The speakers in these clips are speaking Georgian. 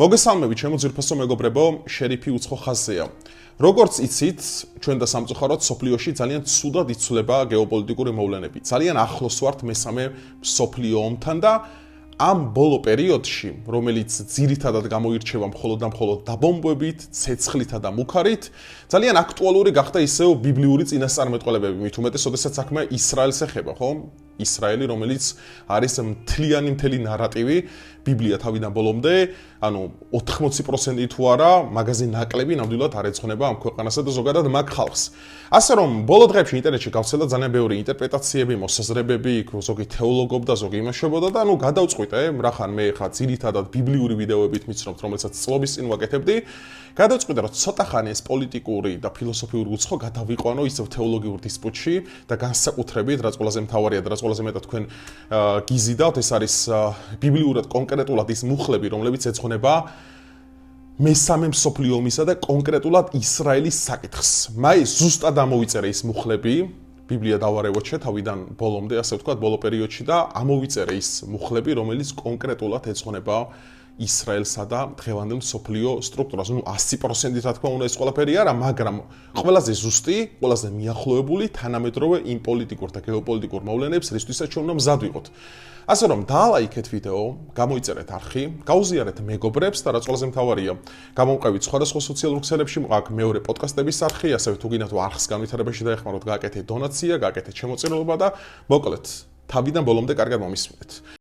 მოგესალმებით, ჩემო ძვირფასო მეგობრებო, შერიფი უცხო ხაზია. როგორც იცით, ჩვენ და სამწუხაროდ სოფლიოში ძალიან ცუდად იცვლება გეოპოლიტიკური მოვლენები. ძალიან ახლოს ვართ მესამე მსოფლიო ომთან და ამ ბოლო პერიოდში, რომელიც ძირითადად გამოირჩევა მხოლოდ და მხოლოდ დაბომბვებით, ცეცხლითა და მუქარით, ძალიან აქტუალური გახდა ისევ ბიბლიური წინასწარმეტყველებები, მით უმეტეს, როდესაც საქმე ისრაელს ეხება, ხო? ისრაელი, რომელიც არის მთელი ნარატივი, ბიბლია თავიდან ბოლომდე, ანუ 80% თუ არა, მაგაზე ნაკლები ნამდვილად არ ეძღვნება ამ ქვეყანასა და ზოგადად მაგ ხალხს. ასე რომ, ბოლო დღეებში ინტერნეტში გავრცელდა ძალიან ბევრი ინტერპრეტაციები, მოსაზრებები, ზოგი თეოლოგობდა, ზოგი იმაშობოდა და ანუ გადავწყვიტე, რახან მე ხა ძირითადად ბიბლიური ვიდეოებით მიცნობთ, რომელსაც წლობის წინ ვაკეთებდი, გადავწყვიტე, რომ ცოტა ხანი ეს პოლიტიკური და ფილოსოფიური უცხო გადავიყვანო ისევ თეოლოგიურ დისპუტში და განსაკუთრებით, რაც ყველაზე მთავარია და რაც ყველაზე მეტად თქვენ გიზიდავთ, ეს არის ბიბლიურად კონკრეტულად ის მუხლები, რომლებიც ეძღვნება მესამე მსოფლიო ომისა და კონკრეტულად ისრაელის საკითხს. მაინც ზუსტად ამოვიწერე ის მუხლები, ბიბლია დავარევოჩე თავიდან ბოლომდე, ასე ვთქვათ, ბოლო პერიოდში და ამოვიწერე ის მუხლები, რომელიც კონკრეტულად ეძღვნება ისრაელსა და დღევანდელ მსოფლიო სტრუქტურას. ნუ 100%-ით რა თქმა უნდა ეს ყველაფერი არა, მაგრამ ყველაზე ზუსტი, ყველაზე მიახლოებული თანამედროვე იმ პოლიტიკურ და გეოპოლიტიკურ მოვლენებს, რისთვისაც ჩვენ უნდა მზად ვიყოთ. ასე რომ, დაალაიქეთ ვიდეო, გამოიწერეთ არხი, გაუზიარეთ მეგობრებს და რაც ყველაზე მთავარია, გამომყევით სხვადასხვა სოციალურ ქსელებში, აქ მეორე პოდკასტების არხი, ასევე თუ გინდათ არხს განვითარებაში დაეხმაროთ, გააკეთეთ დონაცია, გააკეთეთ შემოწირულობა და მოკლედ, თავიდან ბოლომდე კარგად მომისმინეთ.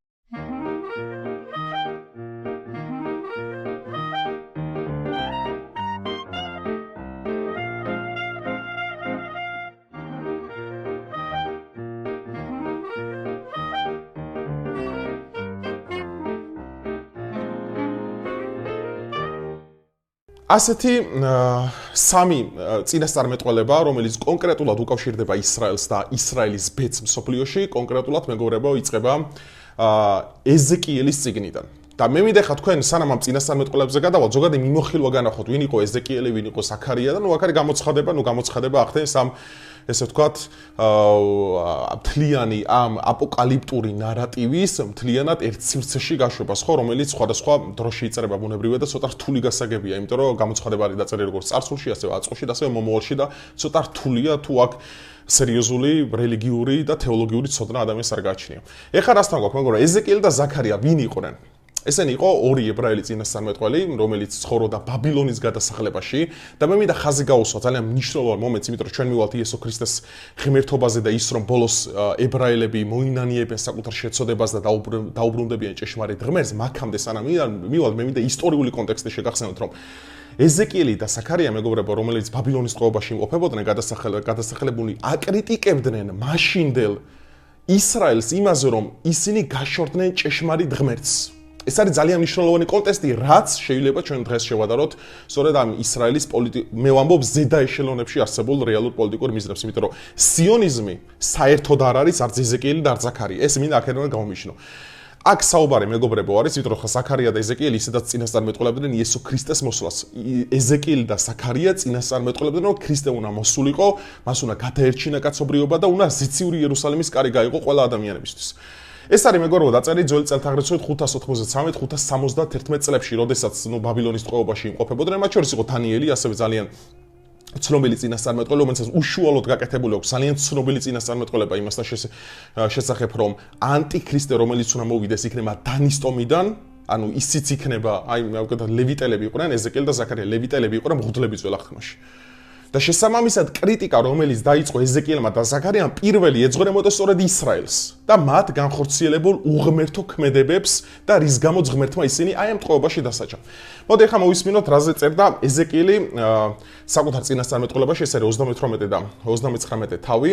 ასეთი სამი წინასწარმეტყველება, რომელიც კონკრეტულად უკავშირდება ისრაელს და ისრაელის ბედს მსოფლიოში, კონკრეტულად მეგობრებო იწყება ეზეკიელის წიგნიდან. და მე მინდა თქვენ სანამ ამ წინასწარმეტყველებზე გადავალთ, ზოგადად მიმოხილვა განახოთ, ვინ იყო ეზეკიელი, ვინ იყო ზაქარია და ნუ აქ არის გამოცხადება ახდენის ამ ესე ვთქვათ, მთლიანი ამ აპოკალიპტური ნარატივის მთლიანად ერთ სივრცეში გაშვებას, ხო, რომელიც სხვადასხვა დროში იწერება ბუნებრივად და ცოტა რთული გასაგებია, იმიტომ რომ გამოცხადება არის დაწერილი როგორც წარსულში, ასევე აწმყოში და ასევე მომავალში და ცოტა რთულია თუ აქ სერიოზული რელიგიური და თეოლოგიური ცოდნა ადამიანს არ გააჩნია. ეხლა რასთან გვაქვს, მეგობრებო, ეზეკიელი და ზაქარია ვინ იყვნენ? ესენი იყო ორი ებრაელი წინასწარმეტყველი, რომელიც ცხოვრობდა ბაბილონის გადასახლებაში და მე მინდა ხაზი გაუსვა ძალიან მნიშვნელოვანი მომენტს, იმიტომ რომ ჩვენ მივალთ იესო ქრისტეს ღმერთობაზე და ის რომ ბოლოს ებრაელები მოინანიებენ საკუთარ შეცოდებას და დაუბრუნდებიან ჭეშმარიტ ღმერთს, მაქამდე სანამ მივალთ, მე მინდა ისტორიული კონტექსტი შეგახსენოთ, რომ ეზეკიელი და ზაქარია მეგობრებო, რომელიც ბაბილონის ტყვეობაში იმყოფებოდნენ, გადასახლებულნი აკრიტიკებდნენ მაშინდელ ისრაელს იმაზე, რომ ისინი გაშორდნენ ჭეშმარიტ ღმერთს. ეს არის ძალიან მნიშვნელოვანი კონტექსტი, რაც შეიძლება ჩვენ დღეს შევადაროთ სწორედ ამ ისრაელის მე ვამბობ ზედა ეშელონებში არსებულ რეალურ პოლიტიკურ მიზნებს, იმიტომ რომ სიონიზმი საერთოდ არ არის არც ეზეკიელი და არც ზაქარია. ეს მინდა აქედან გამომიშნო. აქ საუბარი მეგობრებო არის, იმიტომ რომ ზაქარია და ეზეკიელი ისედაც წინასწარმეტყველებდნენ იესო ქრისტეს მოსვლას. ეზეკიელი და ზაქარია წინასწარმეტყველებდნენ, რომ ქრისტე უნდა მოსულიყო, მას უნდა გადაერჩინა კაცობრიობა და უნდა ზიციური იერუსალიმის კარი გაიყო ყველა ადამიანებისთვის. ეს არის მეგობრებო დაწერილი ძველი წელთაღრიცხვით 593-571 წლებში, როდესაც ბაბილონის ტყვეობაში იმყოფებოდნენ, მათ შორის იყო დანიელი, ასევე ძალიან ცნობილი წინასწარმეტყველი, რომელსაც უშუალოდ გაკეთებული აქვს ძალიან ცნობილი წინასწარმეტყველება იმასთან შესახებ, რომ ანტიქრისტე, რომელიც უნდა მოვიდეს, იქნება დანის ტომიდან, ანუ ისიც იქნება, აი მე ვქოთ ლევიტელები იყვნენ, ეზეკიელი და ზაქარია, ლევიტელები იყვნენ მღვდლები ძველ აღთქმაში. და შესაბამისად კრიტიკა, რომელიც დაიწყო ეზეკიელმა და ზაქარიამ, პირველი ეძღვნებოდა სწორედ ისრაელს და მათ განხორციელებულ უღმერთო ქმედებებს და რის გამოც ღმერთმა ისინი აი ამ ტყვეობაში დასაჯა. მოდით ახლა მოვისმინოთ, რაზე წერდა ეზეკიელი საკუთარ წინასწარმეტყველებაში, ეს არის 38 და 39 თავი.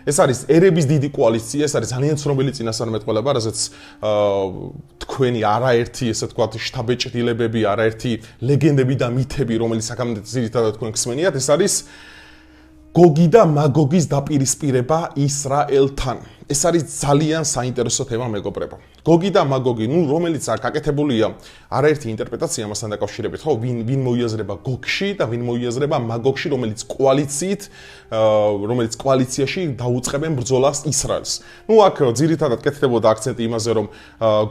ეს არის ერების დიდი კოალიცია, ეს არის ძალიან ცნობილი წინასწარმეტყველება, რაზეც თქვენი არაერთი, ესე ვთქვათ, შტაბეჭდილებები, არაერთი ლეგენდები და მითები, რომელიც აქამდე ძირითადად თქვენ გსმენიათ, ეს არის გოგი და მაგოგის დაპირისპირება ისრაელთან. ეს არის ძალიან საინტერესო თემა მეგობრებო. გოგი და მაგოგი, რომელიც გაკეთებულია არაერთი ინტერპრეტაცია ამასთან დაკავშირებით, ხო, ვინ მოიაზრება გოგში და ვინ მოიაზრება მაგოგში, რომელიც კოალიციაში დაუწყებენ ბრძოლას ისრაელს. აქ ძირითადად კეთდებოდა აქცენტი იმაზე, რომ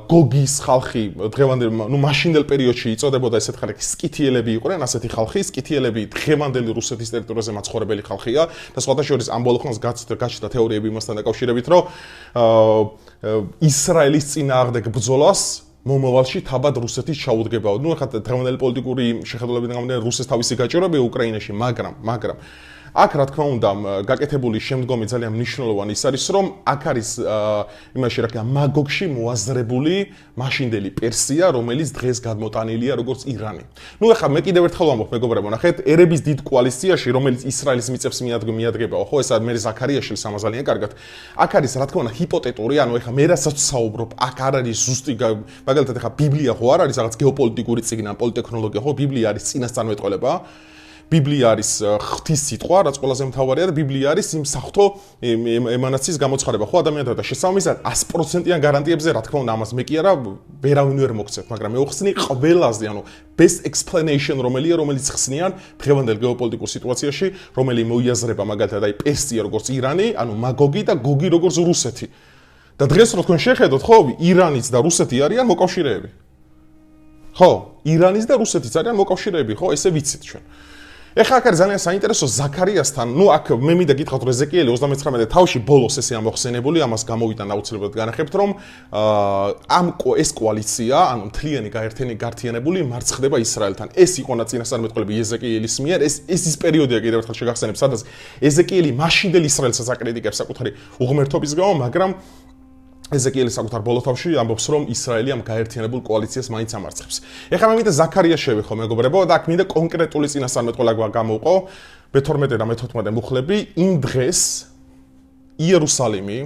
გოგის ხალხი დღევანდელ, მაშინდელ პერიოდში იწოდებოდა ესეთ ხალხი სკითიელები იყვნენ, ასეთი ხალხი, სკითიელები დღევანდელი რუსეთის ტერიტორიაზე მაცხოვრებელი ხალხია და სხვათა შორის ამ ბოლო ხანს გაჩნდა თეორიები იმასთან დაკავშირებით, რომ ისრაელის წინააღმდეგ ბრძოლას მომავალში თავად რუსეთის ჩაუდგებაო. ახლა დღევანდელი პოლიტიკური შეხედულებიდან გამომდინარე რუსეთის თავისი გაჭირვებია უკრაინაში, მაგრამ აქ რა თქმა უნდა გაკეთებული შემდგომი ძალიან მნიშვნელოვანი ის არის, რომ აქ არის იმაში რა ქვია მაგოგში მოაზრებული მაშინდელი პერსია, რომელიც დღეს გადმოტანილია როგორც ირანი. ახლა მე კიდევ ერთხელ ვამბობ მეგობრებო, ნახეთ, ერების დიდ კოალიციაში, რომელიც ისრაელის მიწებს მიადგებაო, ხო, ესა მე ზაქარიაშვილს ამაზალიან კარგად. აქ არის რა თქმა უნდა ჰიპოთეტური, ახლა მე რასაც საუბრობ, აქ არ არის ზუსტი, მაგალითად ახლა ბიბლია ხო არ არის რაღაც გეოპოლიტიკური წიგნი, პოლიტექნოლოგია ხო, ბიბლია არის წინასწარმეტყველება. ბიბლია არის ღვთის სიტყვა, რაც ყველაზე მთავარია და ბიბლია არის იმ საღვთო ემანაციის გამოცხადება. ხო, ადამიანთა და შესაბამისად 100%-იან გარანტიებზე, რა თქმა უნდა, ამას მე კი არა ვერავინ ვერ მოგცემთ, მაგრამ მე ვხსნი ყველაზე, best explanation რომელიც ხსნიან დღევანდელ გეოპოლიტიკურ სიტუაციაში, რომელიც მოიაზრება მაგალითად აი პერსია როგორც ირანი, მაგოგი და გოგი როგორც რუსეთი. და დღეს რო თქვენ შეხედოთ, ხო, ირანიც და რუსეთი არიან მოკავშირეები. ხო, ირანის და რუსეთის არიან მოკავშირეები, ხო, ესე ვიცით ჩვენ. ეხლა აქ არის ძალიან საინტერესო ზაქარიასთან, აქ მე მინდა გითხრათ, რომ ეზეკიელი 39 თავში ბოლოს ესე ამოხსენებული, ამას გამოვიდან აუცილებლად განახებთ, რომ ეს კოალიცია, მთლიანი გაერთიანებული მარცხდება ისრაელთან. ეს იყო წინასწარმეტყველები ეზეკიელის მიერ, ეს ის პერიოდია კიდევ ერთხელ შეგახსენებ, სადაც ეზეკიელი მაშინდელ ისრაელსაც აკრიტიკებს საკუთარი უღმერთობის გამო, მაგრამ ეზეკიელი საკუთარ ბოლო თავში ამბობს, რომ ისრაელი ამ გაერთიანებულ კოალიციას მაინც ამარცხებს. ეხლა მე მინდა ზაქარიას შევეხო მეგობრებო და აქ მინდა კონკრეტული წინასწარმეტყველება გამოვყო მე-12 და მე-14 მუხლები იმ დღეს იერუსალიმი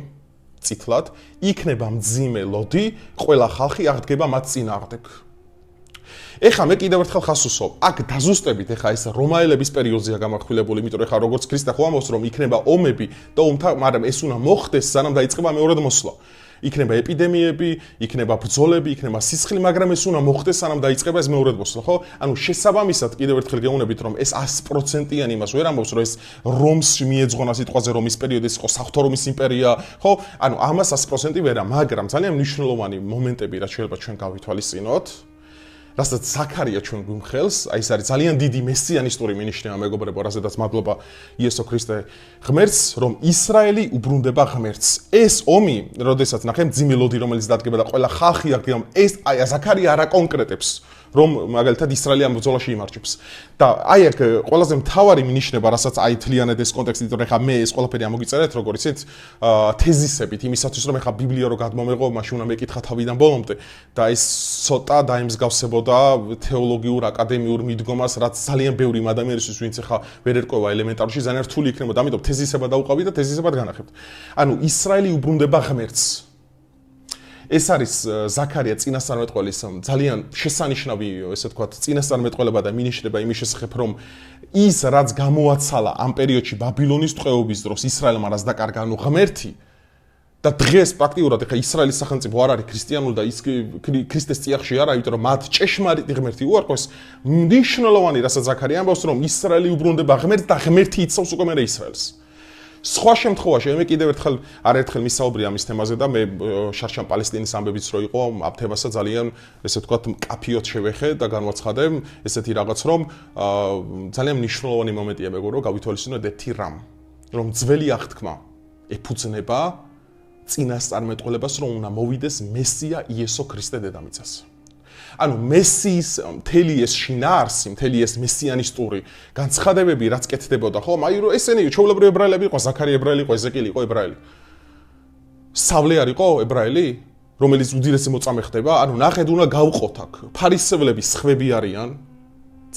წითლად იქნება მძიმე ლოდი, ყველა ხალხი აღდგება მათ წინააღმდეგ. ეხლა მე კიდევ ერთხელ ხას უსვამ, აქ დაზუსტებით ეხლა ეს რომაელების პერიოდზეა გამახვილებული, იმიტომ ეხლა როგორც ქრისტე ხო ამბობს, რომ იქნება ომები და მაგრამ ეს უნდა მოხდეს, სანამ დაიწყება მეორედ მოსვლა. იქნება ეპიდემიები, იქნება ბრძოლები, იქნება სისხლი, მაგრამ ეს უნდა მოხდეს, სანამ დაიწყება ეს მეორედ მოსვლა, ხო? შესაბამისად კიდევ ერთხელ გეუბნებით, რომ ეს 100%-იან იმას ვერ ამბობს, რომ ეს რომს მიეძღვნა სიტყვაზე რომის პერიოდი იყო საღვთო რომის იმპერია, ხო? ამას 100% ვერა, მაგრამ ძალიან მნიშვნელოვანი მომენტები რაც შეიძლება ჩვენ გავითვალისწინოთ. რასაც ზაქარია ჩვენ გვიმხელს, აი ეს არის ძალიან დიდი მესიანისტური მინიშნება მეგობრებო, რაზედაც მადლობა იესო ქრისტე ღმერთს, რომ ისრაელი უბრუნდება ღმერთს. ეს ომი, როდესაც ნახე მძიმე ლოდი, რომელიც დადგება და ყველა ხალხი აღდგება, ეს აი ზაქარია არ აკონკრეტებს, რომ მაგალითად ისრაელი ამ ბრძოლაში იმარჯვებს. და აი აქ ყველაზე მთავარი მინიშნება, რასაც აი თლიანად ეს კონტექსტით, რომ ეხა მე ეს ყველაფერი ამოგიწერეთ, როგორ იცით, თეზისებით, იმისათვის რომ ეხა ბიბლია რო გადმომეღო, მაშინ უნდა მეკითხა თავიდან ბოლომდე და ეს ცოტა დაემსგავსებოდა თეოლოგიურ აკადემიურ მიდგომას, რაც ძალიან ბევრი ადამიანისთვის, ვინც ეხა ვერ ერკვევა ელემენტარში, ძალიან რთული იქნებოდა, ამიტომ თეზისება დაუყავი და თეზისებად განახებთ. ისრაელი უბრუნდება ღმერთს. ეს არის ზაქარია წინასწარმეტყველის ძალიან შესანიშნავი, ესე ვთქვათ, წინასწარმეტყველება და მინიშნება იმის შესახებ, რომ ის რაც გამოაცალა ამ პერიოდში ბაბილონის ტყვეობის დროს ისრაელმა რაც დაკარგა, ღმერთი და დღეს პრაქტიკულად ეხა ისრაელის სახელმწიფო არ არის ქრისტიანული და ის ქრისტეს წიაღში არა, იმიტომ რომ მათ ჭეშმარიტი ღმერთი უარყვეს, მნიშვნელოვანი რასაც ზაქარია ამბობს, რომ ისრაელი უბრუნდება ღმერთს და ღმერთი იცავს უკვე მერე ისრაელს. სხვა შემთხვევაში მე კიდევ ერთხელ მისაუბრე ამის თემაზე და მე შარშან პალესტინის ამბებიც რო იყო ამ თემასა ძალიან ესე ვთქვათ მკაფიოდ შევეხე და განვაცხადე ესეთი რაღაც რომ ძალიან მნიშვნელოვანი მომენტია მეგობრო გავითვალისწინოთ ერთი რამ რომ ძველი აღთქმა ეფუძნება წინასწარმეტყველებას რომ უნდა მოვიდეს მესია იესო ქრისტე დედამიწას. მესიის მთელი ეს შინაარსი, მთელი ეს მესიანისტური განცხადებები რაც კეთდებოდა, ხო? რომ ესენი ჩვეულებრივი ებრაელები იყო, ზაქარია ებრაელი იყო, ეზეკიელი იყო ებრაელი. სავლე არ იყო ებრაელი, რომელიც უდიდესი მოწამე ხდება? ნახეთ, უნდა გავყოთ აქ. ფარისევლები სხვები არიან,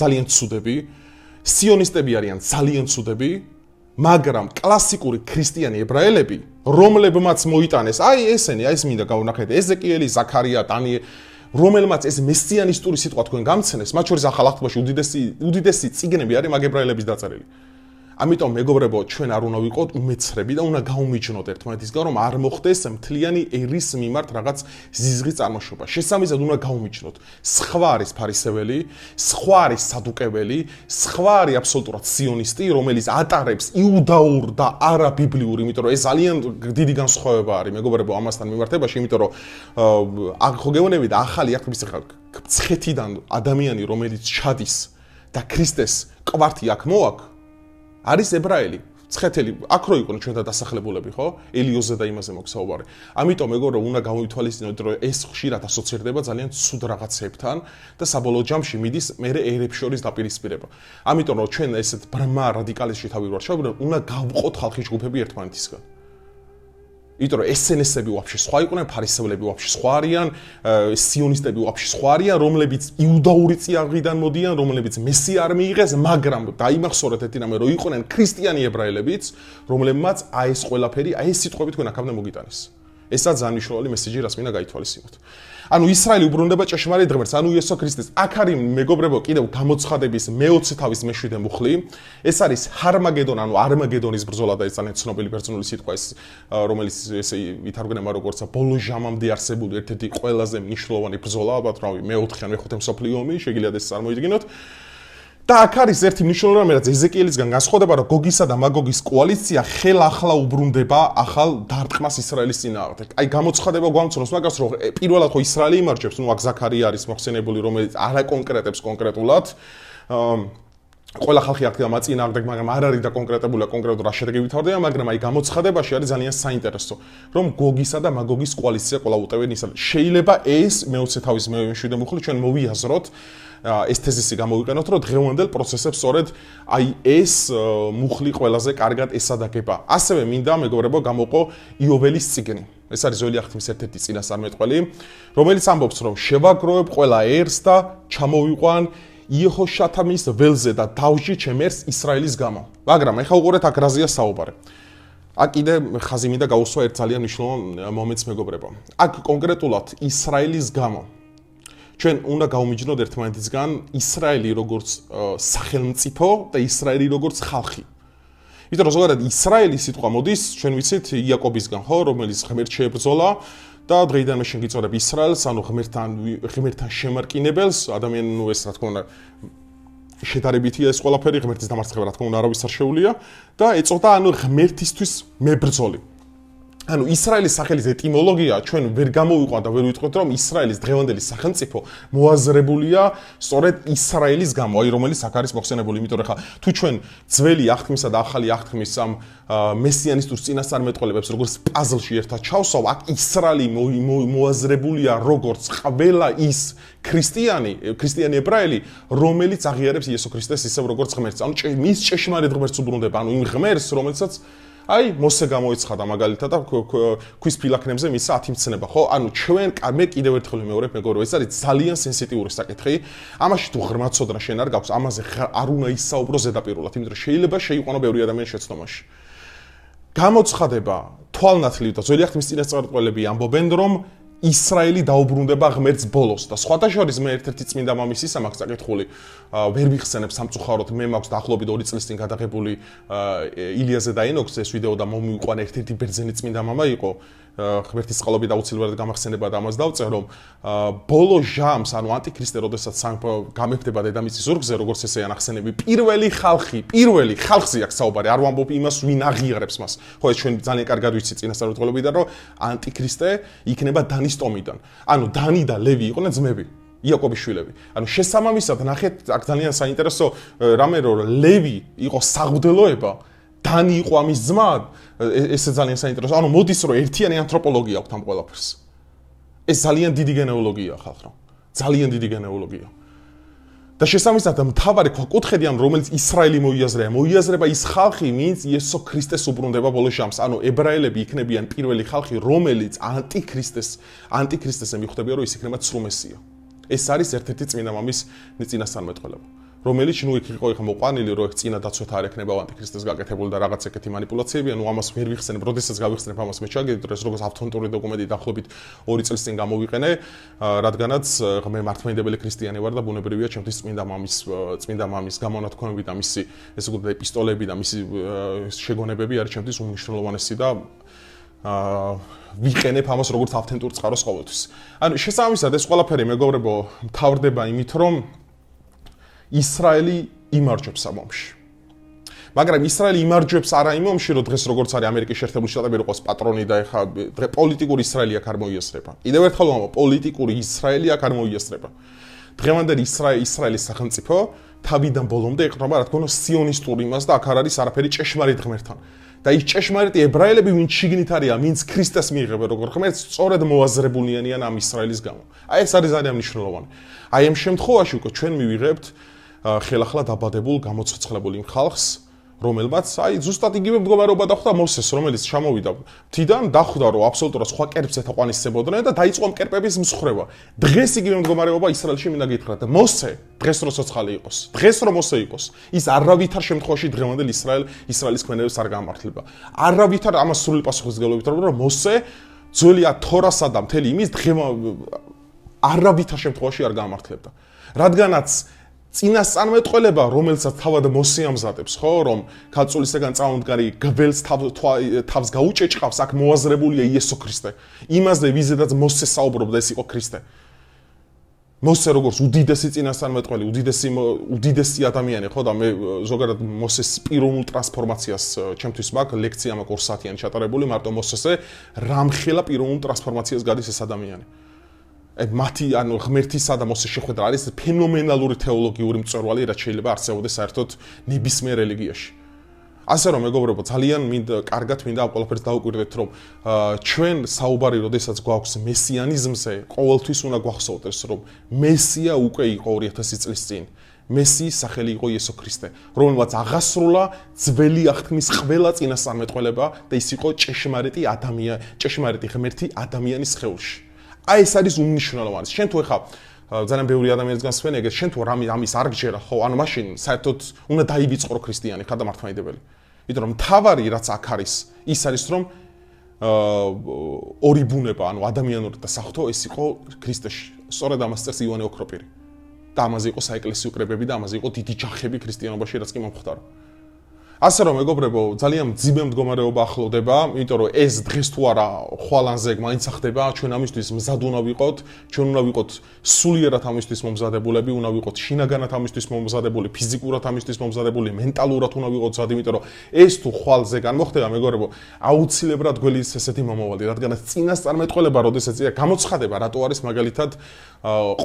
ძალიან ცუდები, სიონისტები არიან, ძალიან ცუდები, მაგრამ კლასიკური ქრისტიანი ებრაელები, რომლებმაც მოიტანეს, აი ესენი, აი ეს მინდა გავუნახეთ, ეზეკიელი, ზაქარია, დანიელი რომელმაც ეს მესიანისტური სიტყვა თქვენ გამცნეს, მათ შორის ახალ აღთქმაში უდიდესი წიგნები არის მაგ ებრაელების დაწერილი. ამიტომ მეგობრებო, ჩვენ არ უნდა ვიყოთ უმეცრები და უნდა გაუმიჯნოთ ერთმანეთისგან, რომ არ მოხდეს მთლიანი ერის მიმართ რაღაც ზიზღი წარმოშობა. შესაბამისად უნდა გაუმიჯნოთ. სხვა არის ფარისეველი, სხვა არის სადუკეველი, სხვა არის აბსოლუტურად სიონისტი, რომელიც ატარებს იუდაურ და არა ბიბლიურ, იმიტომ რომ ეს ძალიან დიდი განსხვავება არის მეგობრებო ამასთან მიმართებაში, იმიტომ რომ ხო გეუბნებით ახალი აღთქმის მცხეთიდან ადამიანი, რომელიც ჩადის და ქრისტეს კვართი აქ მოაქვს, არის ებრაელი. მცხეთელი აქ რო იყვნენ ჩვენთან დასახლებულები, ხო? ელიოზე და იმაზე მოქვს საუბარი. ამიტომ მეგობრებო, უნდა გამოვითვალისწინოთ, რომ ეს ხშირად ასოცირდება ძალიან ცუდ რაღაცებთან და საბოლოო ჯამში მიდის მერე ერებს შორის დაპირისპირება. ამიტომ რომ ჩვენ ესეთ ბრმა რადიკალიზმში თავი ვარჩევთ, უნდა გავყოთ ხალხის ჯგუფები ერთმანეთისგან. იმიტომ რომ ესენესები ვაფშე სხვა იყვნენ, ფარისევლები ვაფშე სხვა არიან, სიონისტები ვაფშე სხვა არიან, რომლებიც იუდაური წიაღიდან მოდიან, რომლებიც მესი არ მიიღეს, მაგრამ დაიმახსოვრეთ ერთი რამე, რომ იყვნენ ქრისტიანი ებრაელებიც, რომლებმაც ეს ყველაფერი, ეს სიტყვები თქვენ აქამდე მოგიტანეს. ესაც ძალიან მნიშვნელოვანი მესიჯი, რაც მინდა გაითვალისწინოთ. ანუ ისრაელი უბრუნდება ჭეშმარიტ ღმერთს, ანუ იესო ქრისტეს. აქ არის მეგობრებო კიდევ გამოცხადების მე-20 თავის მე-7 მუხლი. ეს არის ჰარმაგედონ, ანუ არმაგედონის ბრძოლა და ეს ძალიან ცნობილი ბერძნული სიტყვა ეს, რომელიც ესე ითარგმნება როგორც ბოლო ჟამამდე არსებული ერთ-ერთი ყველაზე მნიშვნელოვანი ბრძოლა, ალბათ რავი, მე-4 ან მე-5 მსოფლიო ომი, შეგიძლიათ ეს წარმოიდგინოთ. და აქ არის ერთი მნიშვნელოვანი რამე, რაც ეზეკიელისგან განსხვავდება, რომ გოგისა და მაგოგის კოალიცია ხელახლა უბრუნდება ახალ დარტყმას ისრაელის წინააღმდეგ. აი გამოცხადება გვამცნობს მაგას, რომ პირველად ხო ისრაელი იმარჯვებს, ნუ აქ ზაქარია არის მოხსენებული, რომელიც არ აკონკრეტებს კონკრეტულად. ყველა ხალხი აქ დამაწინააღმდეგ, მაგრამ არ არის დაკონკრეტებული კონკრეტულად რა შედეგი ვითარდება, მაგრამ აი გამოცხადებაში არის ძალიან საინტერესო, რომ გოგისა და მაგოგის კოალიცია კვლავ უტევენ ისრაელს. შეიძლება ეს მე-20 თავის მე-7 მუხლი ჩვენ მოვიაზროთ. ეს თეზისი გამოვიყენოთ, რომ დღევანდელ პროცესებს სწორედ აი ეს მუხლი ყველაზე კარგად ესადაგება. ასევე მინდა მეგობრებო გამოვყო იოველის წიგნი. ეს არის ძველი აღთქმის ერთ-ერთი წინასწარმეტყველი, რომელიც ამბობს, რომ შევაგროვებ ყველა ერს და ჩამოვიყვან იეჰოშათამის ველზე და დავში ჩემ ერს ისრაელის გამო. მაგრამ ეხა უყურეთ აქ რაზეა საუბარი. აქ კიდე ხაზი მინდა გაუსვა ერთ ძალიან მნიშვნელოვან მომენტს მეგობრებო. აქ კონკრეტულად ისრაელის გამო ჩვენ უნდა გაუმიჯნოთ ერთმანეთისგან ისრაელი როგორც სახელმწიფო და ისრაელი როგორც ხალხი. იმიტომ რომ ზოგადად ისრაელის სიტყვა მოდის, ჩვენ ვიცით იაკობისგან, ხო, რომელიც ღმერთს შეებრძოლა და დღეიდანვე შენ გიწოდებ ისრაელს, ანუ ღმერთთან შემარკინებელს, ადამიანი ნუ ეს რა თქმა უნდა შედარებითია ეს ყველაფერი, ღმერთის დამარცხება რა თქმა უნდა არავის არ შეუძლია და ეწოდა ანუ ღმერთისთვის მებრძოლი. ანუ ისრაელის სახელის ეტიმოლოგია ჩვენ ვერ გამოვიყვანთ და ვერ ვიტყვით რომ ისრაელის დღევანდელი სახელმწიფო მოაზრებულია სწორედ ისრაელის გამო, აი რომელიც აქ არის მოხსენებული, იმიტომ რომ ხა თუ ჩვენ ძველი აღთქმისა და ახალი აღთქმის ამ მესიანისტურ წინასწარმეტყველებს როგორც პაზლში ერთად ჩავსვავ, აქ ისრაელი მოაზრებულია როგორც ყველა ის ქრისტიანი ებრაელი, რომელიც აღიარებს იესო ქრისტეს ისევ როგორც ღმერთს. ანუ მის ჭეშმარიტ ღმერთს უბრუნდება, ანუ იმ ღმერთს, რომელსაც აი მოსე გამოიცხადა მაგალითად და ქვის ფილაქნებზე მისა 10 მცნება, ხო? ანუ ჩვენ მე კიდევ ერთხელ ვიმეორებ მეგობრებო, ეს არის ძალიან სენსიტიური საკითხი. ამაში თუ ღრმაცოდნა შენ არ გაქვს, ამაზე არ უნდა ისაუბრო ზედაპირულად, იმიტომ რომ შეიძლება შეიყვანო ბევრი ადამიანის შეცდომაში. გამოცხადება თვალნათლივ და ძველი აღთქმის წინასწარმეტყველები ამბობენ, რომ ისრაელი დაუბრუნდება ღმერთს ბოლოს და სხვათა შორის მე ერთ-ერთი წმინდა მამის ისა მაქვს საკითხული ვერ ვიხსენებ სამწუხაროდ მე მაქვს დაახლოებით 2 წლის წინ გადაღებული ილიაზე და ენოქს ეს ვიდეო და მომიყვანა ერთ-ერთი ბერძენი წმინდა მამა იყო ღმერთის წყალობით აუცილებლად გამახსენება და ამას დავწერ რომ ბოლო ჟამს ანუ ანტიქრისტე როდესაც გამეფდება დედამიწის ზურგზე როგორც ესე ანახსენები პირველი ხალხზე აქვს საუბარი არ ვამბობ იმას ვინ აღიარებს მას ხო ეს ჩვენ ძალიან კარგად ვიცით წინასწარმეტყველებიდან რომ ანტიქრისტე იქნება დანის ტომიდან ანუ დანი და ლევი იყვნენ ძმები იაკობის შვილები. ანუ შესაბამისად ნახეთ აქ ძალიან საინტერესო რამე რომ ლევი იყო საღვდელოება, დანი იყო ამის ძმა, ესე ძალიან საინტერესო. ანუ მოდის რომ ერთიანი ანთროპოლოგია აქვს ამ ყველაფერს. ეს ძალიან დიდი გენეოლოგია ხალხო. ძალიან დიდი გენეოლოგია. და შესაბამისად მთავარი კუთხედი ამ რომელიც ისრაელი მოიაზრება ის ხალხი, ვინც იესო ქრისტეს უბრუნდება ბოლო ჟამს. ანუ ებრაელები იქნებიან პირველი ხალხი, რომელიც ანტიქრისტესზე მიხვდებიან, რომ ის იქნება ცრუ მესია. ეს არის ერთ-ერთი წმინდა მამის წინასწარმეტყველება. რომელიც ნუ იქ იყო მოყვანილი, რომ წინა დაცვით არ ექნება ანტიქრისტეს გაკეთებული და რაღაც ეგეთი манипуляციები, ანუ ამას ვერ ვიხსენებ, როდესაც გავიხსენებ ამას მე ჩაგედით, რომ ეს როგორც ავთენტური დოკუმენტი დაახლოებით 2 წლის წინ გამოვიყენე, რადგანაც მე მართლმადიდებელი ქრისტიანი ვარ და ბუნებრივია ჩემთვის წმინდა მამის გამონათქვამები და მისი ესე ვთქვათ ეპისტოლეები და მისი შეგონებები არის ჩემთვის უმნიშვნელოვანესი და ვიყენებ ამას როგორც ავთენტურ წყაროს ყოველთვის. ანუ შესაბამისად ეს ყველაფერი მეგობრებო მთავრდება იმით, რომ ისრაელი იმარჯვებს ამ ომში. მაგრამ ისრაელი იმარჯვებს არა იმ ომში, რომ დღეს როგორც არის ამერიკის შეერთებული შტატები იყოს პატრონი და ეხა პოლიტიკური ისრაელი აქ არ მოიასრება. კიდევ ერთხელ ვამბობ, პოლიტიკური ისრაელი აქ არ მოიასრება. დღევანდელი ისრაელის სახელმწიფო თავიდან ბოლომდე ეყრდნობა რა თქმა უნდა სიონისტურ იმას და აქ არ არის არაფერი ჭეშმარიტ ღმერთთან. და ის ჭეშმარიტი ებრაელები ვინც შიგნით არიან, ვინც ქრისტეს მიიღებენ როგორ ღმერთს, სწორედ მოაზრებულიანიან ამ ისრაელის გამო. აი ეს არის ძალიან მნიშვნელოვანი. აი ამ შემთხვევაში უკვე ჩვენ მივიღებთ ხელახლა დაბადებულ გამოცოცხლებულ იმ ხალხს, რომელმაც აი ზუსტად იგივე მდგომარეობა დახვდა მოსეს, რომელიც ჩამოვიდა მთიდან, დახვდა რომ აბსოლუტურად სხვა კერპს ეთაყვანისებოდნენ და დაიწყო მკერპების მსხრევა. დღეს იგივე მდგომარეობა ისრაელში მინდა გითხრათ და მოსე დღეს რო ცოცხალი იყოს, დღეს რო მოსე იყოს, ის არავითარ შემთხვევაში დღევანდელ ისრაელის ქმედებს არ გამართლება. არავითარ ამას სრული პასუხისმგებლობით რომ მოსე ძველია თორასა და მთელი იმის არავითარ შემთხვევაში არ გამართლებდა. რადგანაც წინასწარმეტყველება, რომელსაც თავად მოსე ამზადებს, ხო, რომ ქალწულისგან წამომდგარი გველს თავს გაუჭეჭყავს, აქ მოაზრებულია იესო ქრისტე. იმაზე ვიზედაც მოსე საუბრობდა, ეს იყო ქრისტე. მოსე როგორც უდიდესი წინასწარმეტყველი, უდიდესი ადამიანი, ხო და მე ზოგადად მოსეს პიროვნულ ტრანსფორმაციას ჩემთვის მაქვს ლექცია მაქვს 2 საათიანი ჩატარებული, მარტო მოსესე რამხელა პიროვნულ ტრანსფორმაციას გადის ეს ადამიანი. მათი ანუ ღმერთისა და მოსეს შეხვედრა არის ფენომენალური თეოლოგიური მწვერვალი, რაც შეიძლება არსებობდეს საერთოდ ნებისმიერ რელიგიაში. ასე რომ მეგობრებო, ძალიან კარგად მინდა ამ ყველაფერს დაუკვირდეთ, რომ ჩვენ საუბარი, როდესაც გვაქვს მესიანიზმზე, ყოველთვის უნდა გვახსოვდეს, რომ მესია უკვე იყო 2000 წლის წინ. მესიის სახელი იყო იესო ქრისტე, რომელმაც აღასრულა ძველი აღთქმის ყველა წინასწარმეტყველება და ის იყო ჭეშმარიტი ღმერთი ადამიანის სხეულში. აი ეს არის უმნიშვნელოვანეს. შენ თუ ეხა ძალიან ბევრი ადამიანის განსვენ ეგეთ, შენ თუ ამის არ გჯერა, ხო, ანუ მაშინ საერთოდ უნდა დაიბიწყრო ქრისტიანი ხარ და მართლმადიდებელი. იმიტომ რომ თავარი რაც აქ არის, ის არის რომ ორი ბუნება, ანუ ადამიანური და საღვთო, ეს იყო ქრისტეში. სწორედ ამას წერს იოანე ოქროპირი. და ამაზე იყო საეკლესიო კრებები და ამაზე იყო დიდი ჯახები ქრისტიანობაში, რაც კი მომხდარა. ასე რომ მეგობრებო, ძალიან მძიმე მდგომარეობა ახლოვდება, იმიტომ რომ ეს დღეს თუ არა ხვალანზე მაინც ახდება, ჩვენ ამისთვის მზად უნდა ვიყოთ, ჩვენ უნდა ვიყოთ სულიერად ამისთვის მომზადებულები, უნდა ვიყოთ შინაგანად ამისთვის მომზადებული, ფიზიკურად ამისთვის მომზადებული, მენტალურად უნდა ვიყოთ მზად, იმიტომ რომ ეს თუ ხვალზე განმოხდება, მეგობრებო, აუცილებლად გველის ესეთი მომავალი, რადგანაც წინასწარმეტყველება, როდესაც გამოცხადება, რატო არის მაგალითად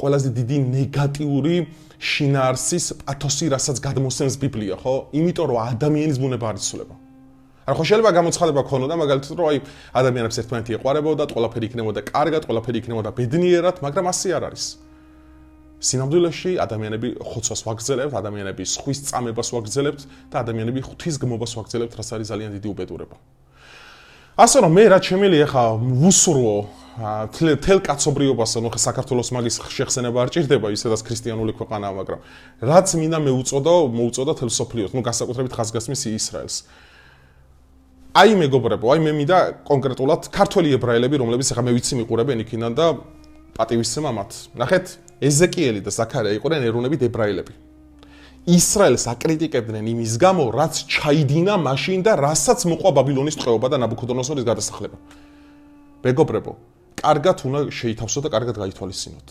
ყველაზე დიდი ნეგატიური შინაარსის პათოსი, რასაც გადმოსცემს ბიბლია, ხო? იმიტომ რომ ადამიანის ბუნება არ იცვლება. არა ხო შეიძლება გამოცხადება ქონოდა, მაგალითად რომ აი ადამიანებს ერთმანეთი ეყვარებოდა, ყველაფერი იქნებოდა კარგად, ყველაფერი იქნებოდა ბედნიერად, მაგრამ ასე არ არის. სინამდვილეში ადამიანები ხოცვას ვაგრძელებთ, ადამიანები სხვის წამებას ვაგრძელებთ და ადამიანები ღვთისგმობას ვაგრძელებთ, რაც არის ძალიან დიდი უბედურება. ასე რომ მე რაც შემიძლია ახლა ვუსურვო თელ კაცობრიობას, ანუ ხა საქართველოს მაგის შეხსენება არ ჭირდება, ისედაც ქრისტიანული ქვეყანაა, მაგრამ რაც მინდა მოუწოდა თელ სოფლიოს, ну განსაკუთრებით ხაზგასმის ისრაელს. აი მეგობრებო, აი მე მინდა კონკრეტულად ქართველი ებრაელები, რომლებიც ახლა მე ვიცი მიყურებენ იქიდან და პატივისცემა მათ. ნახეთ, ეზეკიელი და ზაქარია იყვნენ ეროვნებით ებრაელები. ისრაელს აკრიტიკებდნენ იმის გამო, რაც ჩაიდინა მაშინ და რასაც მოყვა ბაბილონის ტყვეობა და ნაბუქოდონოსორის გადასახლება. მეგობრებო, კარგად უნდა შეითავსოთ და კარგად გაითვალისწინოთ.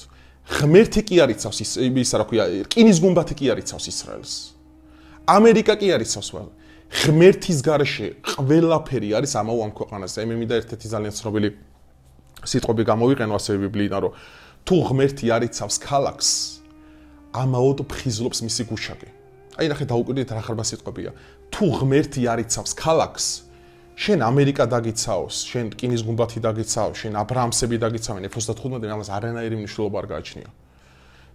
ღმერთი კი არ იცავს ისა რა ქვია, რკინის გუმბათი კი არ იცავს ისრაელს. ამერიკა კი არ იცავს. ღმერთის გარეშე ყველაფერი არის ამაო ამ ქვეყანაზე. მე მინდა ერთ-ერთი ძალიან ცნობილი სიტყვები გამოვიყენო ასევე ბიბლიიდან, რომ თუ ღმერთი არ იცავს ქალაქს, ამაოდ ფხიზლობს მისი გუშაგი. აი ნახე დაუკვირდით რა ხარბა სიტყვებია. თუ ღმერთი არ იცავს ქალაქს, შენ ამერიკა დაგიცაოს, შენ რკინის გუმბათი დაგიცაოს, შენ აბრაამსები დაგიცავენ, 75-მდე ამას არანაირი მნიშვნელობა არ გააჩნია.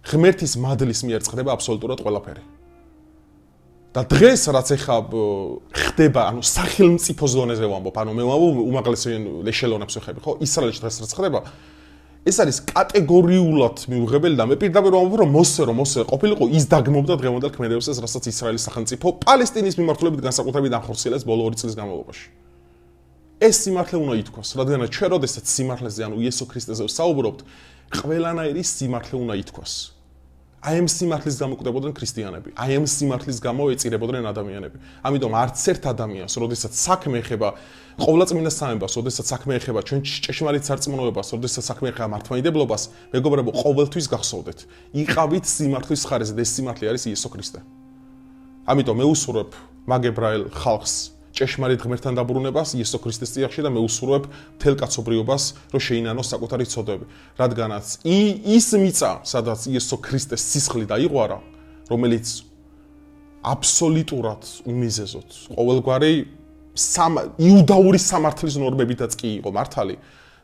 ღმერთის მადლის მიერ წყდება აბსოლუტურად ყველაფერი. და დღეს რაც ეხა ხდება, ანუ სახელმწიფოს დონეზე ვამბობ, ანუ მე ვამბობ უმაღლეს ეშელონებს ვეხები, ხო? ისრაელში დღეს რაც ხდება, ეს არის კატეგორიულად მიუღებელი და მე პირდაპირ ვამბობ, რომ მოსე ყოფილიყო ის დაგმობდა დღევანდელ ქმედებებს, რასაც ისრაელის სახელმწიფო პალესტინის მიმართულებით განსაკუთრებით ამხორციელებს ბოლო 2 წლის განმავლობაში. ეს სიმართლე უნდა ითქვას, რადგან ჩვენ როდესაც სიმართლეზე, ანუ იესო ქრისტეზე ვსაუბრობთ, ყველანაირი სიმართლე უნდა ითქვას. აი ამ სიმართლის გამო კვდებოდნენ ქრისტიანები, აი ამ სიმართლის გამო ეწირებოდნენ ადამიანები. ამიტომ არც ერთ ადამიანს, როდესაც საქმე ეხება ყოვლადწმინდა სამებას, როდესაც საქმე ეხება ჩვენ ჭეშმარიტ სარწმუნოებას, როდესაც საქმე ეხება მართლმადიდებლობას, მეგობრებო, ყოველთვის გახსოვდეთ, იყავით სიმართლის ხარეს და ეს სიმართლე არის იესო ქრისტე. ამიტომ მე უსურვებ მაგ ებრაელ ხალხს ჭეშმარიტ ღმერთთან დაბრუნებას იესო ქრისტეს წინაშე და მე უსურვებ მთელ კაცობრიობას, რომ შეინანოს საკუთარი ცოდვები, რადგანაც ის მიწა, სადაც იესო ქრისტეს სისხლი დაიღვარა, რომელიც აბსოლუტურად უმიზეზოდ ყოველგვარი იუდაური სამართლის ნორმებითაც კი იყო მართალი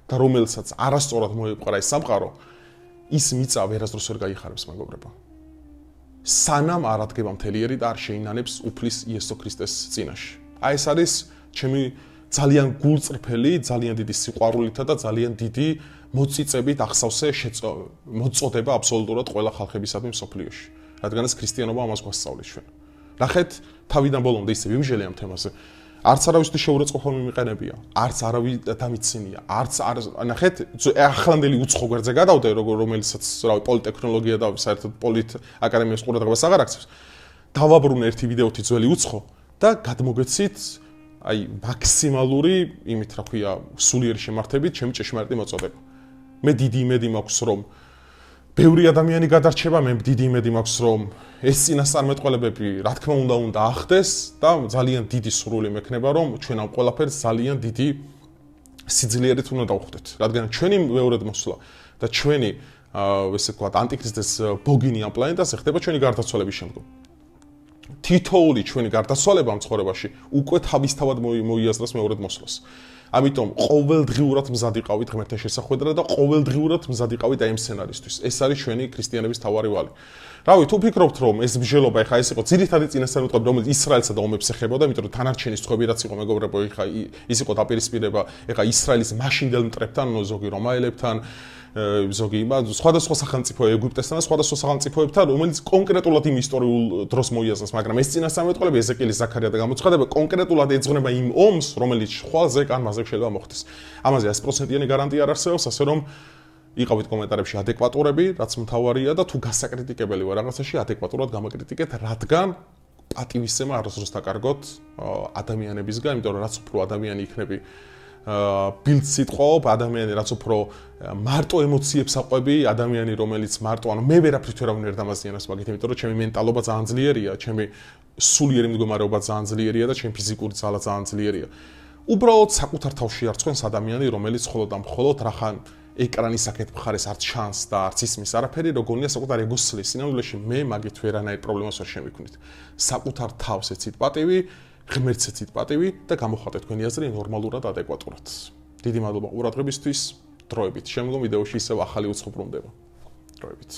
და რომელსაც არასწორად მოეყარა ეს სამყარო, ის მიწა ვერასდროს ვერ გაიხარებს, მეგობრებო. სანამ არ ადგება მთლიერი და არ შეინანებს უფლის იესო ქრისტეს წინაშე. აი ეს არის ჩემი ძალიან გულწრფელი, ძალიან დიდი სიყვარულითა და ძალიან დიდი მოწიწებით ახსავსე მოწოდება აბსოლუტურად ყველა ხალხებისადმი მსოფლიოში. რადგან ეს ქრისტიანობა ამას გვასწავლის ჩვენ. ნახეთ, თავიდან ბოლომდე ისე ვიმჟელე ამ თემაზე. არც არავისთვის შეურაცხყოფა მიმიყენებია, არც არავის დამიცინია, ნახეთ, ახლანდელი უცხო გვერდზე გადავდე, რომელიცაც რავი პოლიტექნოლოგია და საერთოდ აკადემიას ყურადღებას აღარ აქცევს. დავაბრუნე ერთი ვიდეოთი ძველი უცხო და გადმოგეცით აი მაქსიმალური იმით რა ქვია სულიერი შემართებით ჩემი ჭეშმარიტი მოწოდება. მე დიდი იმედი მაქვს რომ ბევრი ადამიანი გადარჩება, მე დიდი იმედი მაქვს რომ ეს წინასწარმეტყველებები რა თქმა უნდა ახდეს და ძალიან დიდი სურვილი მექნება რომ ჩვენ ამ ყველაფერს ძალიან დიდი სიძლიერით უნდა დავხვდეთ. რადგან ჩვენი მეორედ მოსვლა და ჩვენი ესე ვთქვათ ანტიქრისტეს ბოგინი ამ პლანეტაზე ხდება ჩვენი გარდაცვალების შემდგომ. თითოეული ჩვენი გარდაცვალება ამ ცხოვრებაში უკვე თავისთავად მოიაზრებს მეორედ მოსვლას. ამიტომ ყოველდღიურად მზად იყავით ღმერთთან შესახვედრად და ყოველდღიურად მზად იყავით აი ამ სცენარისთვის. ეს არის ჩვენი ქრისტიანების თავარი ვალი. რავი, თუ ფიქრობთ რომ ეს მსჯელობა ეხა ეს იყო ძირითადი წინასწარმეტყველება, რომელიც ისრაელსა და ომებს ეხებოდა, იმიტომ რომ თანარჩენის სხვები რაც იყო მეგობრებო, ეხა ის იყო დაპირისპირება ეხა ისრაელის მაშინდელ მტრებთან, ზოგი რომაელებთან, ზოგი სხვადასხვა სახელმწიფო ეგვიპტესთან და სხვადასხვა სახელმწიფოებთან, რომელიც კონკრეტულად იმ ისტორიულ დროს მოიაზრებს, მაგრამ ეს წინასწარმეტყველები ეზეკიელის ზაქარია და გამოცხადება კონკრეტულად ეძღვნება იმ ომს, რომელიც ხვალზე კან მასზე შეიძლება მოხდეს. ამაზე 100%-იანი გარანტია არ არსებობს, ასე რომ იყავით კომენტარებში ადეკვატურები, რაც მთავარია და თუ გასაკრიტიკებელი ვარ რაღაცაში ადეკვატურად გამაკრიტიკეთ, რადგან პატივისცემა არასდროს დაკარგოთ ადამიანებისგან, იმიტომ რომ რაც უფრო ადამიანი იქნები ბილდს სიტყვაობ, ადამიანი რაც უფრო მარტო ემოციებს აყვები, ადამიანი რომელიც მარტო, ანუ მე ვერაფრით ვერ ავნერ დამაზიანებს მაგით, იმიტომ რომ ჩემი მენტალობა ძალიან ძლიერია, ჩემი სულიერი მდგომარეობა ძალიან ძლიერია და ჩემი ფიზიკური ძალა ძალიან ძლიერია. უბრალოდ საკუთარ თავში არწყვენს ადამიანი, რომელიც მხოლოდ და მხოლოდ რახან ეკრანის აქეთ მხარეს არც ჩანს და არც ისმის არაფერი, როგორია საკუთარ ეგოს სლის. სინამდვილეში მე მაგით ვერანაირ პრობლემას ვერ შემიქმნით. საკუთარ თავს ეცით პატივი, ღმერთს ეცით პატივი და გამოხატეთ თქვენი აზრი ნორმალურად, ადეკვატურად. დიდი მადლობა ყურადღებისთვის, დროებით. შემდგომ ვიდეოში ისევ ახალი უცხო ბრუნდება. დროებით.